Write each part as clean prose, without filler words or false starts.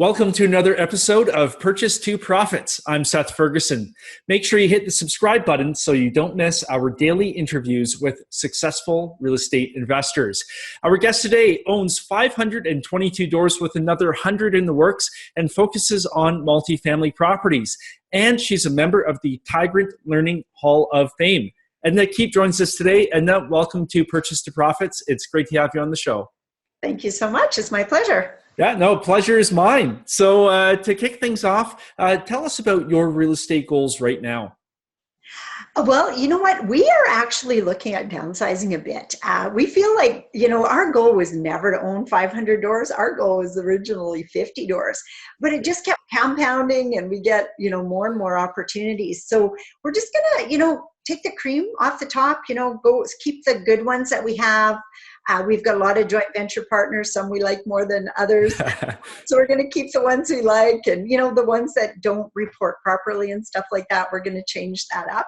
Welcome to another episode of Purchase to Profits. I'm Seth Ferguson. Make sure you hit the subscribe button so you don't miss our daily interviews with successful real estate investors. Our guest today owns 522 doors with another 100 in the works and focuses on multifamily properties. And she's a member of the Tigrent Learning Hall of Fame. Edna Keep joins us today. Edna, welcome to Purchase to Profits. It's great to have you on the show. Thank you so much. It's my pleasure. Yeah, no, pleasure is mine. So to kick things off, tell us about your real estate goals right now. Well, you know what? We are actually looking at downsizing a bit. We feel like, our goal was never to own 500 doors. Our goal was originally 50 doors, but it just kept compounding and we get, more and more opportunities. So we're just going to, take the cream off the top, go keep the good ones that we have. We've got a lot of joint venture partners, some we like more than others. So we're going to keep the ones we like and, the ones that don't report properly and stuff like that, we're going to change that up.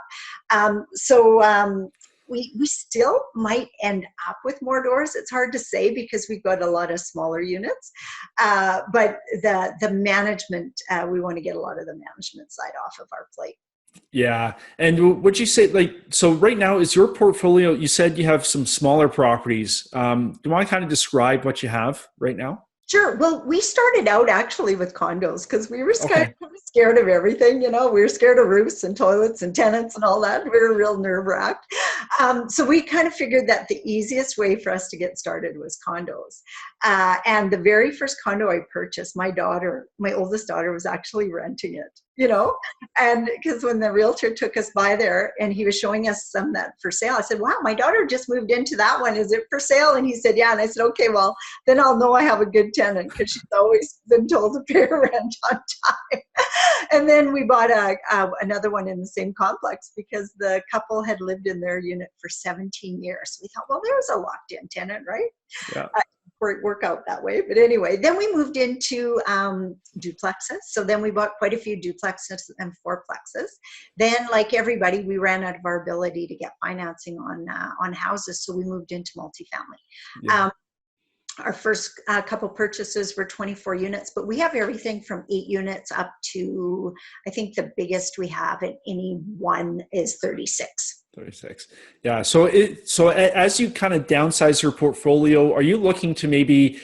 We still might end up with more doors. It's hard to say because we've got a lot of smaller units. But the management, we want to get a lot of the management side off of our plate. Yeah. And would you say, so right now is your portfolio, you said you have some smaller properties. Do you want to kind of describe what you have right now? Sure. Well, we started out actually with condos because we were kind of scared of everything. We were scared of roofs and toilets and tenants and all that. We were real nerve-wracked. So we kind of figured that the easiest way for us to get started was condos. And the very first condo I purchased, my oldest daughter was actually renting it, and because when the realtor took us by there and he was showing us some that for sale, I said, wow, my daughter just moved into that one. Is it for sale? And he said, yeah. And I said, okay, well, then I'll know I have a good tenant because she's always been told to pay her rent on time. And then we bought another one in the same complex because the couple had lived in their unit for 17 years. We thought, well, there's a locked-in tenant, right? Yeah. Work out that way. But anyway, then we moved into duplexes. So then we bought quite a few duplexes and fourplexes. Then, like everybody, we ran out of our ability to get financing on houses. So we moved into multifamily. Yeah. Our first couple purchases were 24 units, but we have everything from 8 units up to, I think the biggest we have at any one is 36. 36. Yeah. So as you kind of downsize your portfolio, are you looking to maybe,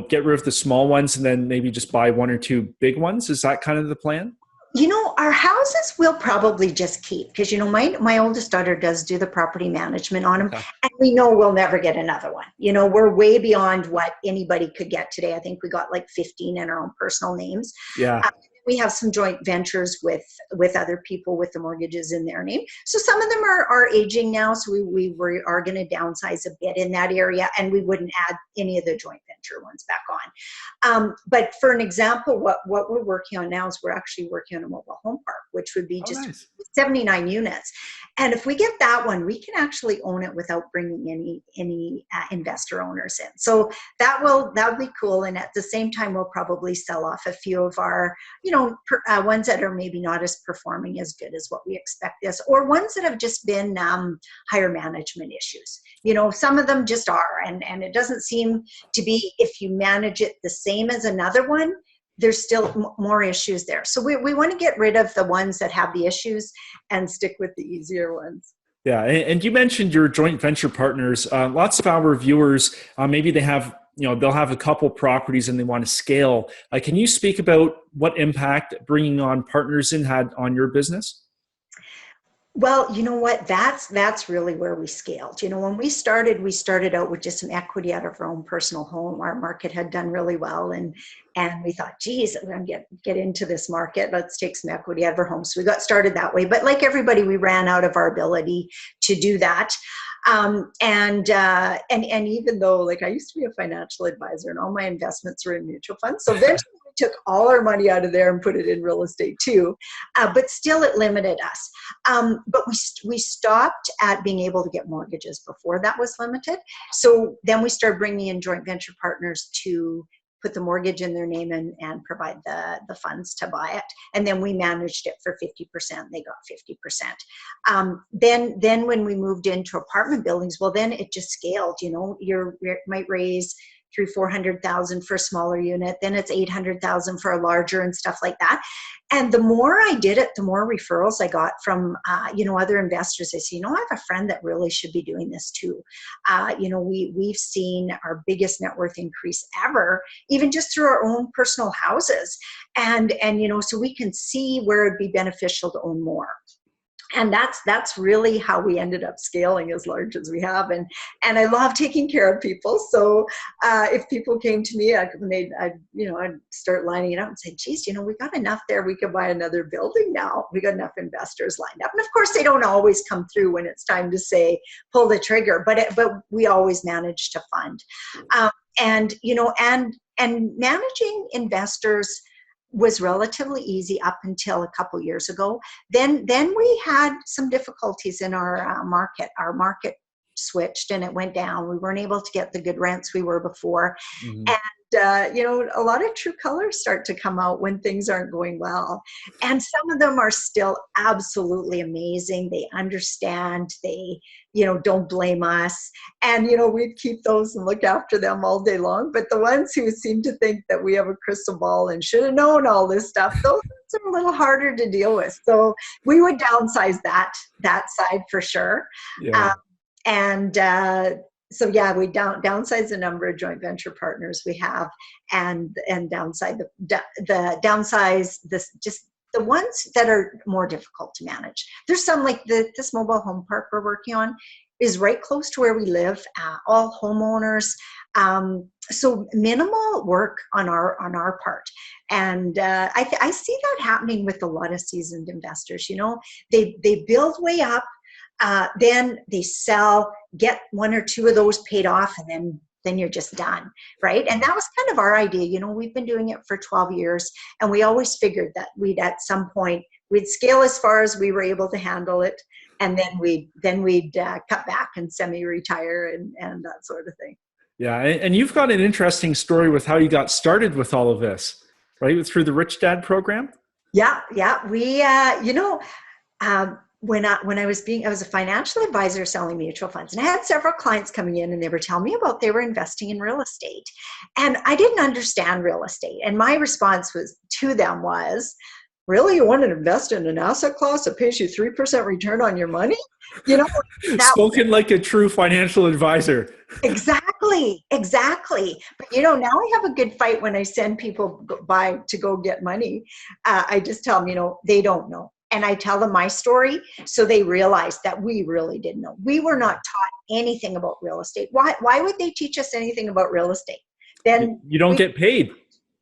get rid of the small ones and then maybe just buy 1 or 2 big ones? Is that kind of the plan? Our houses we'll probably just keep because, my oldest daughter does do the property management on them. Okay. And we know we'll never get another one. We're way beyond what anybody could get today. I think we got like 15 in our own personal names. Yeah. We have some joint ventures with other people with the mortgages in their name. So some of them are aging now. So we are going to downsize a bit in that area and we wouldn't add any of the joint venture ones back on. But for an example, what we're working on now is we're actually working on a mobile home park, which would be just nice. 79 units. And if we get that one, we can actually own it without bringing any investor owners in. So that'll be cool. And at the same time, we'll probably sell off a few of our, ones that are maybe not as performing as good as what we expect this, or ones that have just been higher management issues. Some of them just are, and it doesn't seem to be, if you manage it the same as another one, there's still more issues there. So we want to get rid of the ones that have the issues and stick with the easier ones. Yeah. And you mentioned your joint venture partners. Lots of our viewers, maybe they have, they'll have a couple properties and they want to scale. Can you speak about what impact bringing on partners in had on your business? Well, you know what? That's really where we scaled. When we started out with just some equity out of our own personal home. Our market had done really well, and we thought, geez, we're going to get into this market. Let's take some equity out of our home. So we got started that way. But like everybody, we ran out of our ability to do that. And even though, I used to be a financial advisor, and all my investments were in mutual funds, so eventually we took all our money out of there and put it in real estate too. But still, it limited us. But we stopped at being able to get mortgages before that was limited. So then we started bringing in joint venture partners to put the mortgage in their name and provide the funds to buy it. And then we managed it for 50%. They got 50%. Then when we moved into apartment buildings, well, then it just scaled. You might raise 400,000 for a smaller unit. Then it's 800,000 for a larger and stuff like that. And the more I did it, the more referrals I got from, other investors. They say, I have a friend that really should be doing this too. We've seen our biggest net worth increase ever, even just through our own personal houses. And so we can see where it'd be beneficial to own more. And that's really how we ended up scaling as large as we have. And I love taking care of people. So if people came to me, I'd start lining it up and say, geez, we got enough there. We could buy another building now. We got enough investors lined up. And of course, they don't always come through when it's time to say, pull the trigger, but we always manage to fund. And managing investors was relatively easy up until a couple years ago. Then we had some difficulties in our market. Our market switched and it went down. We weren't able to get the good rents we were before. Mm-hmm. And, a lot of true colors start to come out when things aren't going well. And some of them are still absolutely amazing. They understand, they, don't blame us. And, we'd keep those and look after them all day long. But the ones who seem to think that we have a crystal ball and should have known all this stuff, those are a little harder to deal with. So we would downsize that side for sure. Yeah. So yeah, we downsize the number of joint venture partners we have, and downsize just the ones that are more difficult to manage. There's some like this mobile home park we're working on is right close to where we live. All homeowners, so minimal work on our part, and I see that happening with a lot of seasoned investors. They build way up. Then they sell, get one or two of those paid off, and then you're just done, right? And that was kind of our idea. We've been doing it for 12 years, and we always figured that at some point we'd scale as far as we were able to handle it, and then we'd cut back and semi-retire and that sort of thing. Yeah, and you've got an interesting story with how you got started with all of this, right? Through the Rich Dad program. Yeah. We, when I was a financial advisor selling mutual funds, and I had several clients coming in and they were telling me they were investing in real estate, and I didn't understand real estate. And my response to them was, really, you want to invest in an asset class that pays you 3% return on your money? Spoken like a true financial advisor. Exactly. But now I have a good fight when I send people to go get money. I just tell them, they don't know. And I tell them my story so they realize that we really didn't know. We were not taught anything about real estate. Why would they teach us anything about real estate? Then you don't get paid.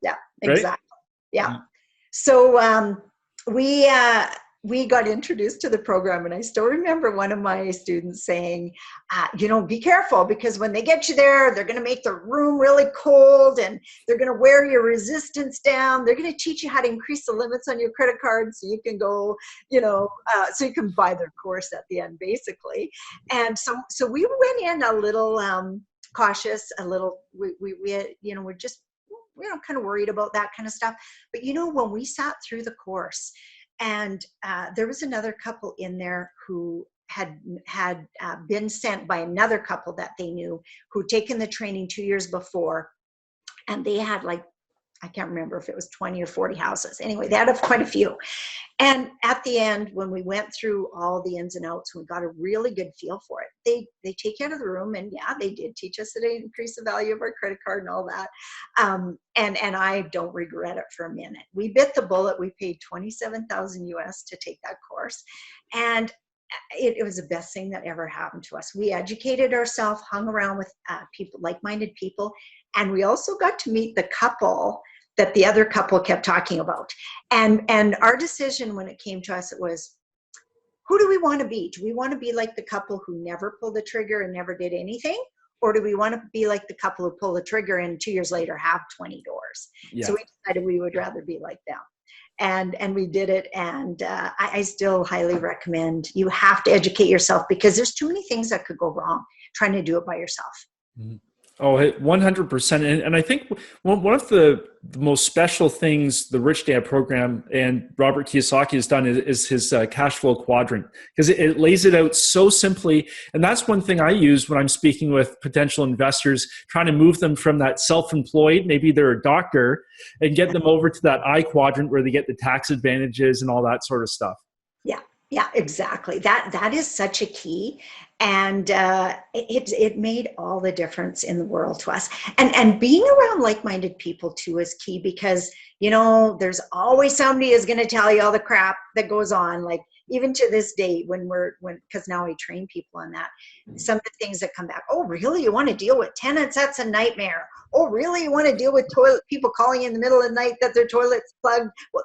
Yeah, right? Exactly. Yeah. So we got introduced to the program, and I still remember one of my students saying, be careful, because when they get you there, they're going to make the room really cold, and they're going to wear your resistance down. They're going to teach you how to increase the limits on your credit card so you can go, so you can buy their course at the end, basically. And so we went in a little cautious, a little, we're just, kind of worried about that kind of stuff. But, when we sat through the course, and there was another couple in there who had been sent by another couple that they knew, who'd taken the training 2 years before, and they had I can't remember if it was 20 or 40 houses. Anyway, they had quite a few. And at the end, when we went through all the ins and outs, we got a really good feel for it. They take you out of the room, and yeah, they did teach us to increase the value of our credit card and all that. And I don't regret it for a minute. We bit the bullet. We paid $27,000 US to take that course. And it was the best thing that ever happened to us. We educated ourselves, hung around with people, like-minded people, and we also got to meet the couple that the other couple kept talking about. And our decision when it came to us, it was, who do we want to be? Do we want to be like the couple who never pulled the trigger and never did anything? Or do we want to be like the couple who pull the trigger and 2 years later have 20 doors? Yeah. So we decided we would rather be like them. And we did it. And I still highly recommend, you have to educate yourself, because there's too many things that could go wrong trying to do it by yourself. Mm-hmm. Oh, 100%. And I think one of the most special things the Rich Dad program and Robert Kiyosaki has done is his cash flow quadrant, because it lays it out so simply. And that's one thing I use when I'm speaking with potential investors, trying to move them from that self-employed, maybe they're a doctor, and get them over to that I quadrant where they get the tax advantages and all that sort of stuff. Yeah, yeah, exactly. That is such a key, and it made all the difference in the world to us. And being around like-minded people too is key, because there's always somebody is going to tell you all the crap that goes on. Like even to this day, because now I train people on that. Some of the things that come back. Oh, really? You want to deal with tenants? That's a nightmare. Oh, really? You want to deal with toilet people calling in the middle of the night that their toilet's plugged? Well,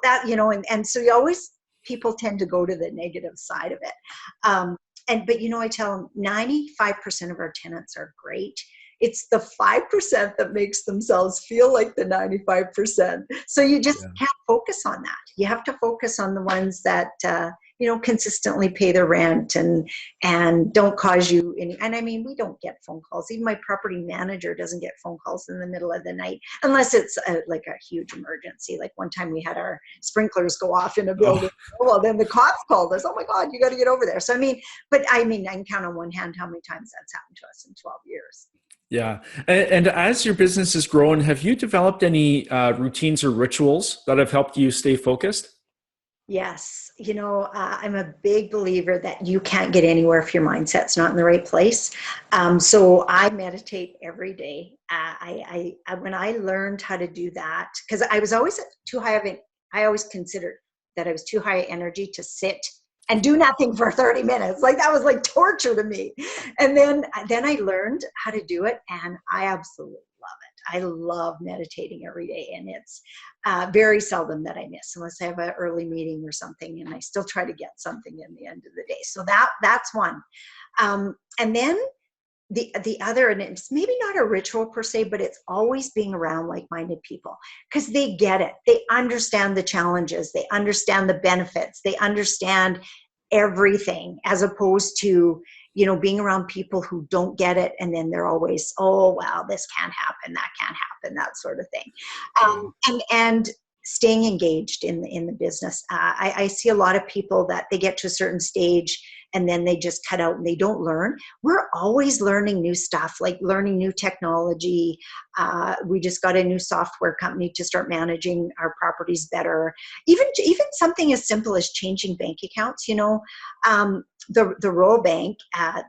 and so you always people tend to go to the negative side of it. But I tell them 95% of our tenants are great. It's the 5% that makes themselves feel like the 95%. So you just can't focus on that. You have to focus on the ones that consistently pay their rent and don't cause you any. And I mean, we don't get phone calls. Even my property manager doesn't get phone calls in the middle of the night unless it's like a huge emergency. Like one time we had our sprinklers go off in a building. Oh. Well, then the cops called us. Oh my God, you got to get over there. So I can count on one hand how many times that's happened to us in 12 years. Yeah. And as your business has grown, have you developed any routines or rituals that have helped you stay focused? Yes. I'm a big believer that you can't get anywhere if your mindset's not in the right place. So I meditate every day. When I learned how to do that, because I was always too high of it, I always considered that I was too high energy to sit and do nothing for 30 minutes. Like that was like torture to me. And then I learned how to do it, and I absolutely love it. I love meditating every day, and it's very seldom that I miss, unless I have an early meeting or something, and I still try to get something in the end of the day. So that's one. And then the other, and it's maybe not a ritual per se, but it's always being around like-minded people, because they get it. They understand the challenges. They understand the benefits. They understand everything, as opposed to, being around people who don't get it. And then they're always, oh, well, this can't happen. That can't happen, that sort of thing. And staying engaged in the business. I see a lot of people that they get to a certain stage and then they just cut out and they don't learn. We're always learning new stuff, like learning new technology. We just got a new software company to start managing our properties better. Even something as simple as changing bank accounts. The Royal Bank,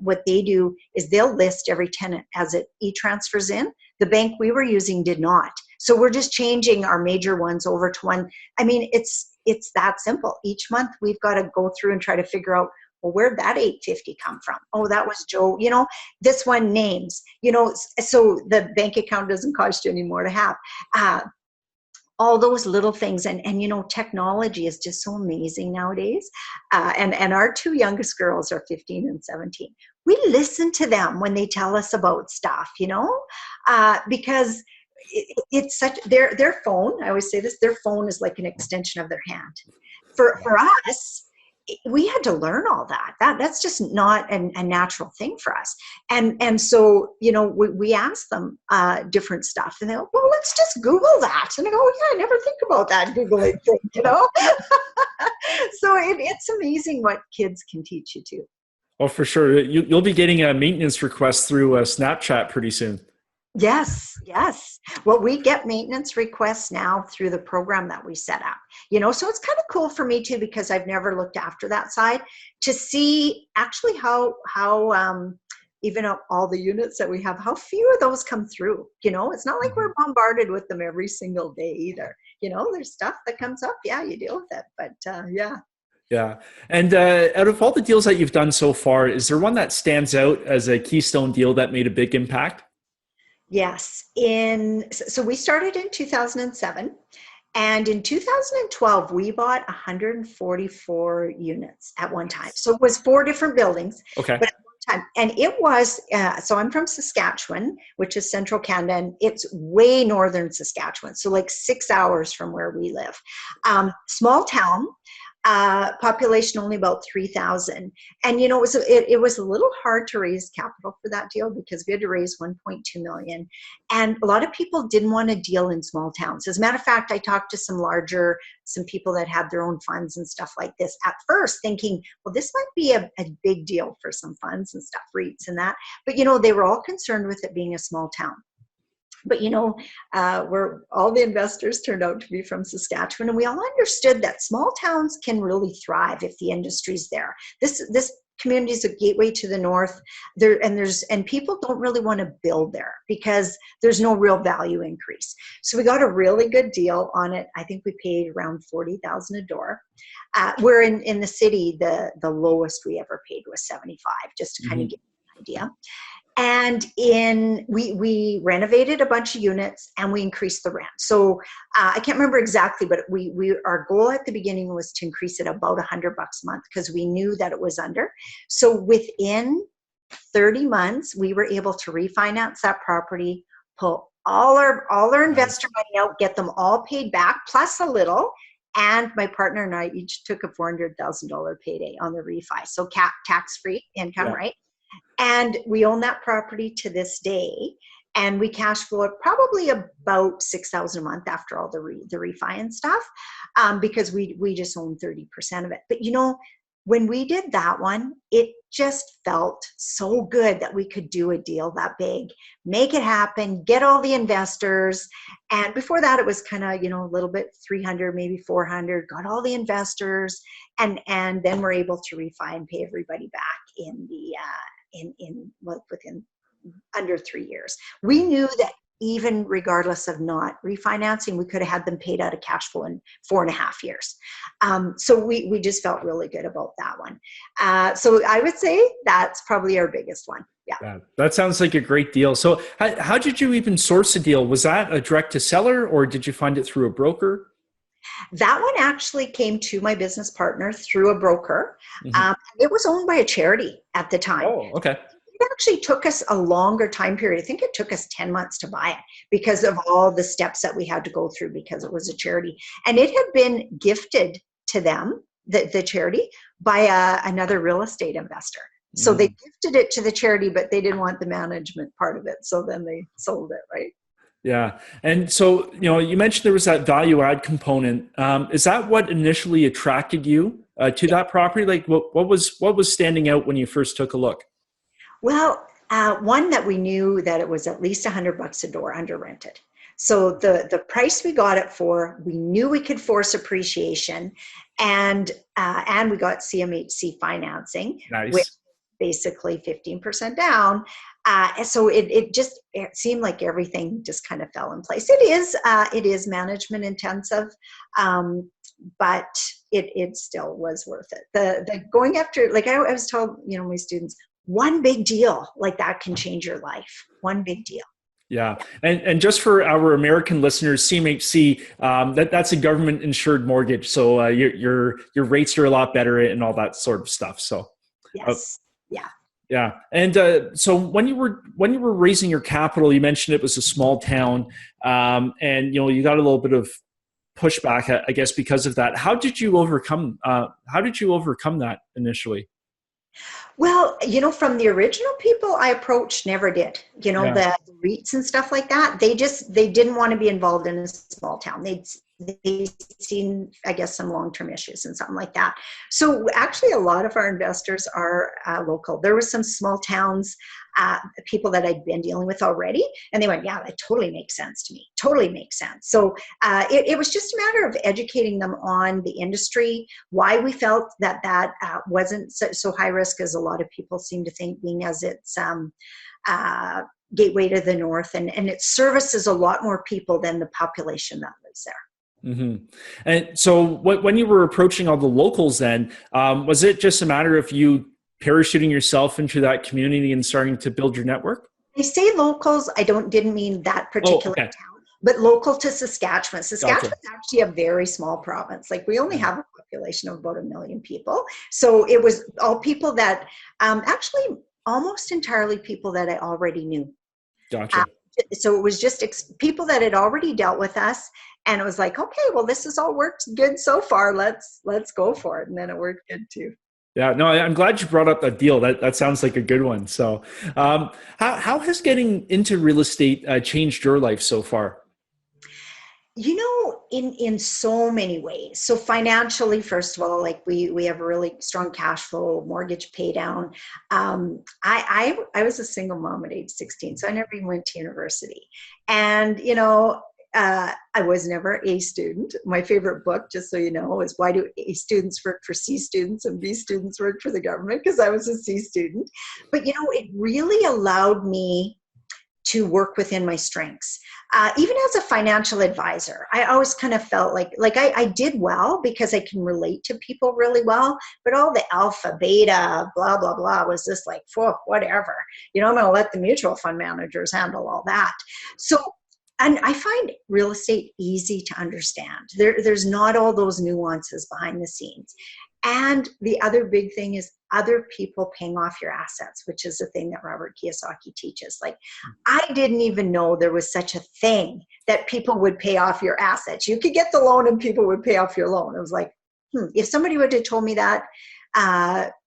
what they do is they'll list every tenant as it e-transfers in. The bank we were using did not. So we're just changing our major ones over to one. I mean, it's that simple. Each month we've got to go through and try to figure out, well, where'd that $850 come from? Oh, that was Joe. This one names, so the bank account doesn't cost you any more to have. All those little things. And technology is just so amazing nowadays. And our two youngest girls are 15 and 17. We listen to them when they tell us about stuff, because it's such, their phone, I always say this, their phone is like an extension of their hand. For us, we had to learn all that. That's just not a natural thing for us. And so, we ask them different stuff, and they go, well, let's just Google that. And I go, yeah, I never think about that Googling thing, So it's amazing what kids can teach you too. Oh, for sure. You'll be getting a maintenance request through Snapchat pretty soon. Yes. Well, we get maintenance requests now through the program that we set up, so it's kind of cool for me too, because I've never looked after that side, to see actually how even all the units that we have, how few of those come through. It's not like we're bombarded with them every single day either. There's stuff that comes up. Yeah, you deal with it. But yeah. Yeah. And out of all the deals that you've done so far, is there one that stands out as a Keystone deal that made a big impact? Yes. So we started in 2007, and in 2012, we bought 144 units at one time. So it was 4 different buildings, Okay. but at one time. And it was, so I'm from Saskatchewan, which is central Canada, and it's way northern Saskatchewan. So like 6 hours from where we live. Small town. Population only about 3,000. And, you know, it was a little hard to raise capital for that deal because we had to raise 1.2 million. And a lot of people didn't want to deal in small towns. As a matter of fact, I talked to some people that had their own funds and stuff like this at first thinking, well, this might be a big deal for some funds and stuff, REITs and that. But, you know, they were all concerned with it being a small town. But, you know, where all the investors turned out to be from Saskatchewan, and we all understood that small towns can really thrive if the industry's there. This community is a gateway to the north, and people don't really want to build there because there's no real value increase. So we got a really good deal on it. I think we paid around $40,000 a door. Where in the city, the lowest we ever paid was 75, just to kind of give you an idea. And we renovated a bunch of units and we increased the rent. So I can't remember exactly, but our goal at the beginning was to increase it about $100 a month because we knew that it was under. So within 30 months, we were able to refinance that property, pull all our investor money out, get them all paid back, plus a little. And my partner and I each took a $400,000 payday on the refi. So tax-free income, right? And we own that property to this day, and we cash flow it probably about $6,000 a month after all the refi and stuff, because we just own 30% of it. But you know, when we did that one, it just felt so good that we could do a deal that big, make it happen, get all the investors. And before that, it was kind of, you know, a little bit 300, maybe 400, got all the investors, and then we're able to refi and pay everybody back within under 3 years. We knew that even regardless of not refinancing, we could have had them paid out of cash flow in 4.5 years. So we just felt really good about that one. So I would say that's probably our biggest one. Yeah. That sounds like a great deal. So how did you even source a deal? Was that a direct to seller or did you find it through a broker? That one actually came to my business partner through a broker. It was owned by a charity at the time. Oh, okay. It actually took us a longer time period. I think it took us 10 months to buy it because of all the steps that we had to go through because it was a charity. And it had been gifted to them, the charity, by another real estate investor. So they gifted it to the charity, but they didn't want the management part of it. So then they sold it, right? Yeah. And so, you know, you mentioned there was that value add component. Is that what initially attracted you to that property? Like what was standing out when you first took a look? Well, one that we knew that it was at least $100 a door under rented. So the price we got it for, we knew we could force appreciation, and we got CMHC financing, Nice. which basically 15% down. So it seemed like everything just kind of fell in place. It is management intensive, but it still was worth it. The going after, like I was told, you know, my students, one big deal like that can change your life. One big deal. Yeah. And just for our American listeners, CMHC, that's a government insured mortgage. So your rates are a lot better and all that sort of stuff. So yes. Yeah. Yeah. And so when you were raising your capital, you mentioned it was a small town, and you know, you got a little bit of pushback, I guess, because of that. How did you overcome that initially? Well, you know, from the original people I approached, never did. You know, the REITs and stuff like that. They didn't want to be involved in a small town. They'd seen, I guess, some long-term issues and something like that. So actually, a lot of our investors are local. There were some small towns, people that I'd been dealing with already, and they went, "Yeah, that totally makes sense to me. Totally makes sense." So it was just a matter of educating them on the industry, why we felt that wasn't so high risk as a lot of people seem to think, being as it's gateway to the north, and it services a lot more people than the population that lives there. And so when you were approaching all the locals then, was it just a matter of you parachuting yourself into that community and starting to build your network? I say locals, didn't mean that particular town, but local to Saskatchewan. Saskatchewan is actually a very small province. Like we only have a population of about 1 million people. So it was all people that, actually almost entirely people that I already knew. Gotcha. So it was just people that had already dealt with us, and it was like, okay, well, this has all worked good so far. Let's go for it. And then it worked good too. Yeah, no, I'm glad you brought up that deal. That sounds like a good one. So, how has getting into real estate changed your life so far? In so many ways. So financially, first of all, like we have a really strong cash flow, mortgage pay down. I was a single mom at age 16, so I never even went to university. And I was never a student. My favorite book, just so you know, is Why Do A Students Work for C Students and B Students Work for the Government? Because I was a C student. But it really allowed me to work within my strengths. Even as a financial advisor, I always kind of felt like I did well because I can relate to people really well, but all the alpha, beta, blah, blah, blah was just like, whatever. I'm going to let the mutual fund managers handle all that. So, and I find real estate easy to understand. There's not all those nuances behind the scenes. And the other big thing is other people paying off your assets, which is the thing that Robert Kiyosaki teaches. Like, I didn't even know there was such a thing that people would pay off your assets. You could get the loan and people would pay off your loan. It was like, if somebody would have told me that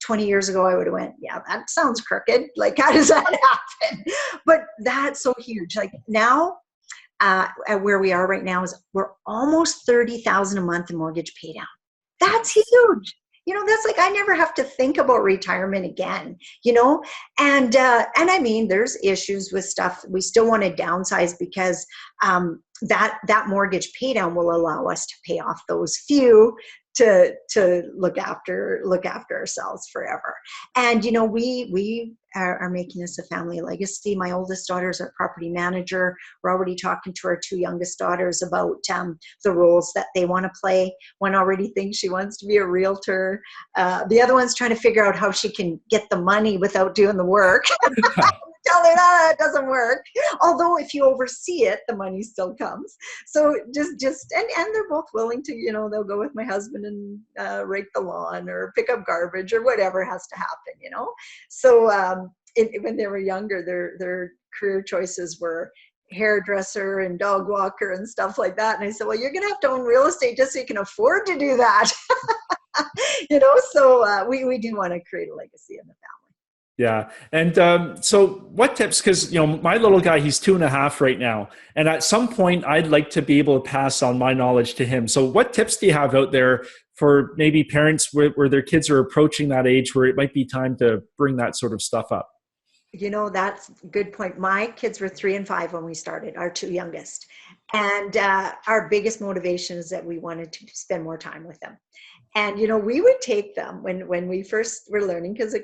20 years ago, I would have went, yeah, that sounds crooked. Like, how does that happen? But that's so huge. Like now, where we are right now is we're almost 30,000 a month in mortgage pay down. That's huge. That's like, I never have to think about retirement again, and I mean, there's issues with stuff. We still want to downsize because that mortgage pay down will allow us to pay off those few to look after ourselves forever. And we are making this a family legacy. My oldest daughter is our property manager. We're already talking to our two youngest daughters about the roles that they want to play. One already thinks she wants to be a realtor. The other one's trying to figure out how she can get the money without doing the work. Tell her that it doesn't work. Although if you oversee it, the money still comes. So just and they're both willing to, they'll go with my husband and rake the lawn or pick up garbage or whatever has to happen, So when they were younger, their career choices were hairdresser and dog walker and stuff like that. And I said, well, you're going to have to own real estate just so you can afford to do that. So we do want to create a legacy in the family. Yeah. And so what tips, because, my little guy, he's 2.5 right now. And at some point I'd like to be able to pass on my knowledge to him. So what tips do you have out there for maybe parents where their kids are approaching that age where it might be time to bring that sort of stuff up? That's a good point. My kids were 3 and 5 when we started, our two youngest. And our biggest motivation is that we wanted to spend more time with them. And, we would take them when we first were learning, because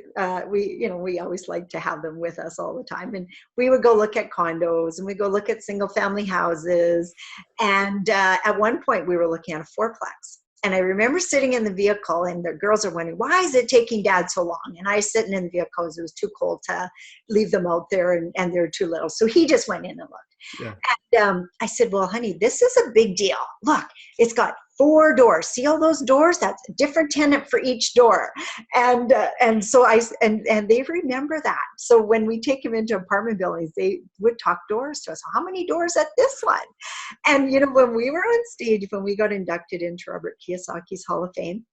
we always liked to have them with us all the time. And we would go look at condos and we go look at single family houses. And at one point we were looking at a fourplex. And I remember sitting in the vehicle and the girls are wondering, why is it taking Dad so long? And I was sitting in the vehicle because it was too cold to leave them out there and they're too little. So he just went in and looked. Yeah. And I said, well, honey, this is a big deal. Look, it's got 4 doors. See all those doors? That's a different tenant for each door. And so they remember that. So when we take them into apartment buildings, they would talk doors to us. How many doors at this one? And, when we were on stage, when we got inducted into Robert Kiyosaki's Hall of Fame,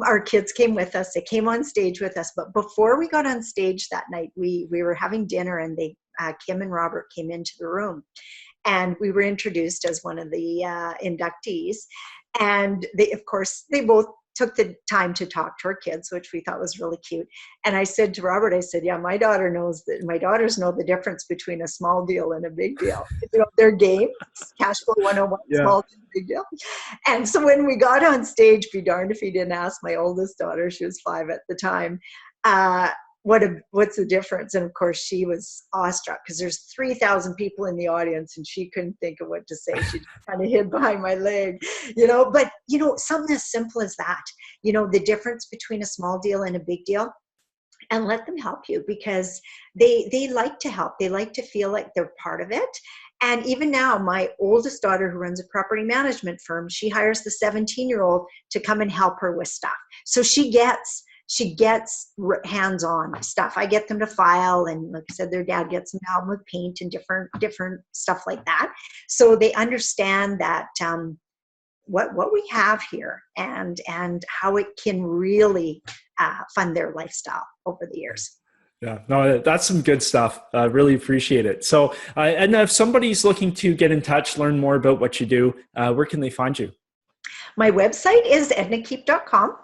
our kids came with us. They came on stage with us. But before we got on stage that night, we were having dinner and Kim and Robert came into the room. And we were introduced as one of the inductees. And they both took the time to talk to our kids, which we thought was really cute. And I said to Robert, yeah, my daughters know the difference between a small deal and a big deal. Their game, cash flow 101, yeah. Small deal, big deal. And so when we got on stage, be darned if he didn't ask my oldest daughter, she was 5 at the time, what's the difference? And of course she was awestruck because there's 3,000 people in the audience and she couldn't think of what to say. She kind of hid behind my leg, but something as simple as that, the difference between a small deal and a big deal, and let them help you because they like to help. They like to feel like they're part of it. And even now, my oldest daughter, who runs a property management firm, she hires the 17-year-old to come and help her with stuff. So she gets she gets hands-on stuff. I get them to file, and like I said, their dad gets them to help with paint and different stuff like that. So they understand that what we have here and how it can really fund their lifestyle over the years. Yeah, no, that's some good stuff. I really appreciate it. So, and if somebody's looking to get in touch, learn more about what you do, where can they find you? My website is ednakeep.com.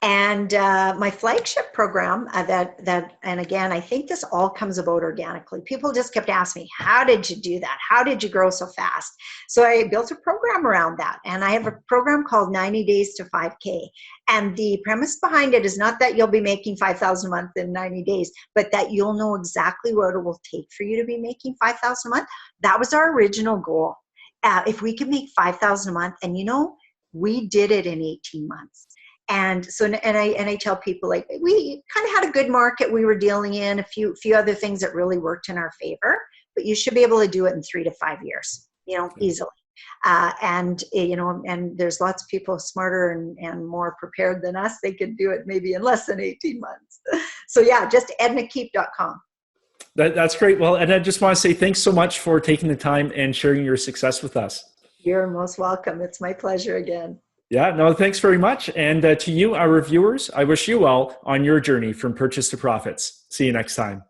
And my flagship program and again, I think this all comes about organically. People just kept asking me, how did you do that? How did you grow so fast? So I built a program around that. And I have a program called 90 Days to 5K. And the premise behind it is not that you'll be making $5,000 a month in 90 days, but that you'll know exactly what it will take for you to be making $5,000 a month. That was our original goal. If we could make $5,000 a month, and we did it in 18 months. And so, and I tell people, like, we kind of had a good market we were dealing in, a few other things that really worked in our favor, but you should be able to do it in 3 to 5 years, easily. And there's lots of people smarter and more prepared than us. They could do it maybe in less than 18 months. So yeah, just ednakeep.com. That's great. Well, and I just want to say thanks so much for taking the time and sharing your success with us. You're most welcome. It's my pleasure again. Yeah, no, thanks very much. And to you, our viewers, I wish you well on your journey from purchase to profits. See you next time.